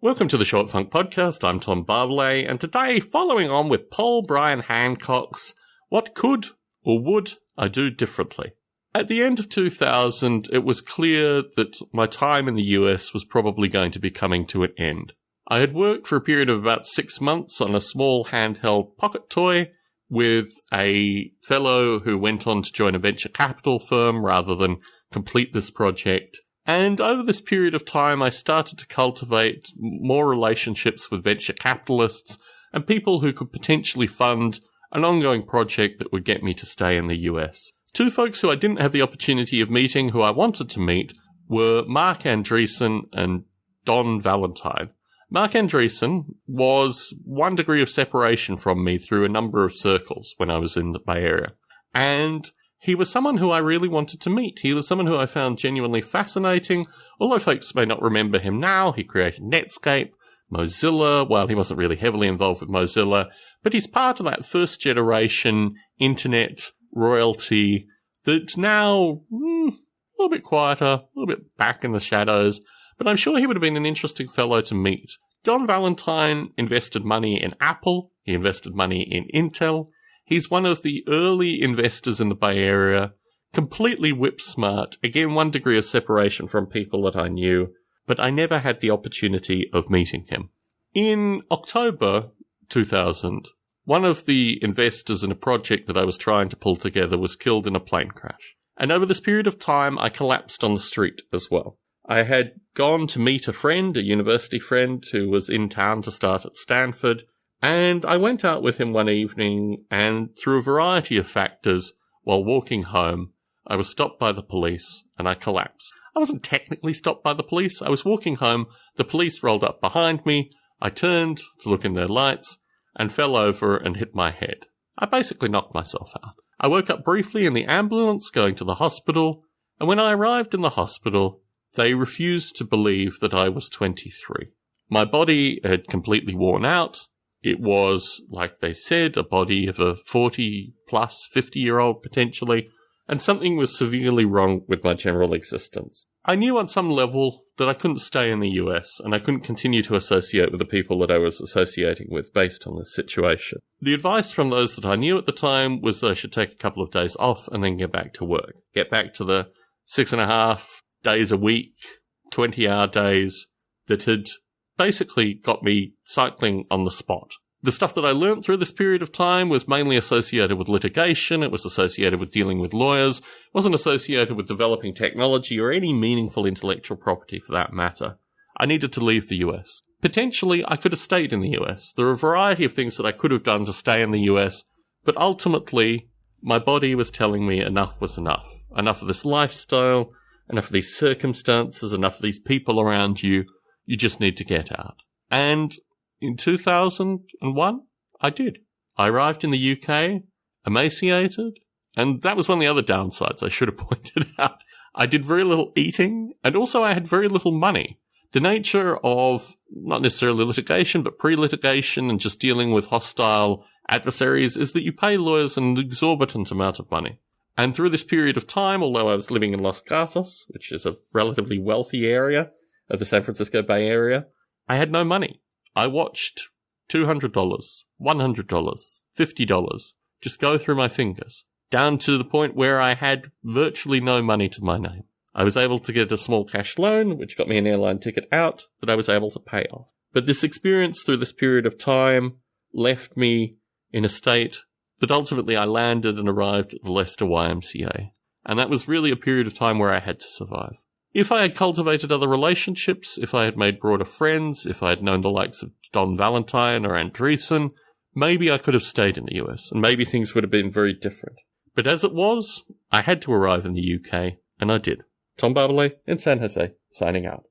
Welcome to the Short Funk Podcast. I'm Tom Barbalet, and today, following on with Paul Brian Hancock's What Could or Would I Do Differently? At the end of 2000, it was clear that my time in the US was probably going to be coming to an end. I had worked for a period of about 6 months on a small handheld pocket toy with a fellow who went on to join a venture capital firm rather than complete this project. And over this period of time, I started to cultivate more relationships with venture capitalists and people who could potentially fund an ongoing project that would get me to stay in the US. Two folks who I didn't have the opportunity of meeting who I wanted to meet were Marc Andreessen and Don Valentine. Marc Andreessen was 1 degree of separation from me through a number of circles when I was in the Bay Area. And he was someone who I really wanted to meet. He was someone who I found genuinely fascinating. Although folks may not remember him now, he created Netscape, Mozilla. Well, he wasn't really heavily involved with Mozilla, but he's part of that first generation internet royalty that's now a little bit quieter, a little bit back in the shadows, but I'm sure he would have been an interesting fellow to meet. Don Valentine invested money in Apple. He invested money in Intel. He's one of the early investors in the Bay Area, completely whip smart. Again, 1 degree of separation from people that I knew, but I never had the opportunity of meeting him. In October 2000, one of the investors in a project that I was trying to pull together was killed in a plane crash. And over this period of time, I collapsed on the street as well. I had gone to meet a friend, a university friend, who was in town to start at Stanford, and I went out with him one evening, and through a variety of factors, while walking home, I was stopped by the police, and I collapsed. I wasn't technically stopped by the police. I was walking home, the police rolled up behind me, I turned to look in their lights, and fell over and hit my head. I basically knocked myself out. I woke up briefly in the ambulance going to the hospital, and when I arrived in the hospital, they refused to believe that I was 23. My body had completely worn out. It was, like they said, a body of a 40-plus, 50-year-old potentially, and something was severely wrong with my general existence. I knew on some level that I couldn't stay in the US, and I couldn't continue to associate with the people that I was associating with based on this situation. The advice from those that I knew at the time was that I should take a couple of days off and then get back to work. Get back to the 6.5 days a week, 20-hour days that had basically got me cycling on the spot. The stuff that I learned through this period of time was mainly associated with litigation. It was associated with dealing with lawyers. It wasn't associated with developing technology or any meaningful intellectual property for that matter. I needed to leave the US. Potentially, I could have stayed in the US. There are a variety of things that I could have done to stay in the US, but ultimately, my body was telling me enough was enough. Enough of this lifestyle, enough of these circumstances, enough of these people around you. You just need to get out. And in 2001, I did. I arrived in the UK, emaciated, and that was one of the other downsides I should have pointed out. I did very little eating, and also I had very little money. The nature of, not necessarily litigation, but pre-litigation and just dealing with hostile adversaries is that you pay lawyers an exorbitant amount of money. And through this period of time, although I was living in Los Gatos, which is a relatively wealthy area of the San Francisco Bay Area, I had no money. I watched $200, $100, $50 just go through my fingers, down to the point where I had virtually no money to my name. I was able to get a small cash loan, which got me an airline ticket out, that I was able to pay off. But this experience through this period of time left me in a state that ultimately I landed and arrived at the Leicester YMCA. And that was really a period of time where I had to survive. If I had cultivated other relationships, if I had made broader friends, if I had known the likes of Don Valentine or Andreessen, maybe I could have stayed in the US, and maybe things would have been very different. But as it was, I had to arrive in the UK, and I did. Tom Barbalet in San Jose, signing out.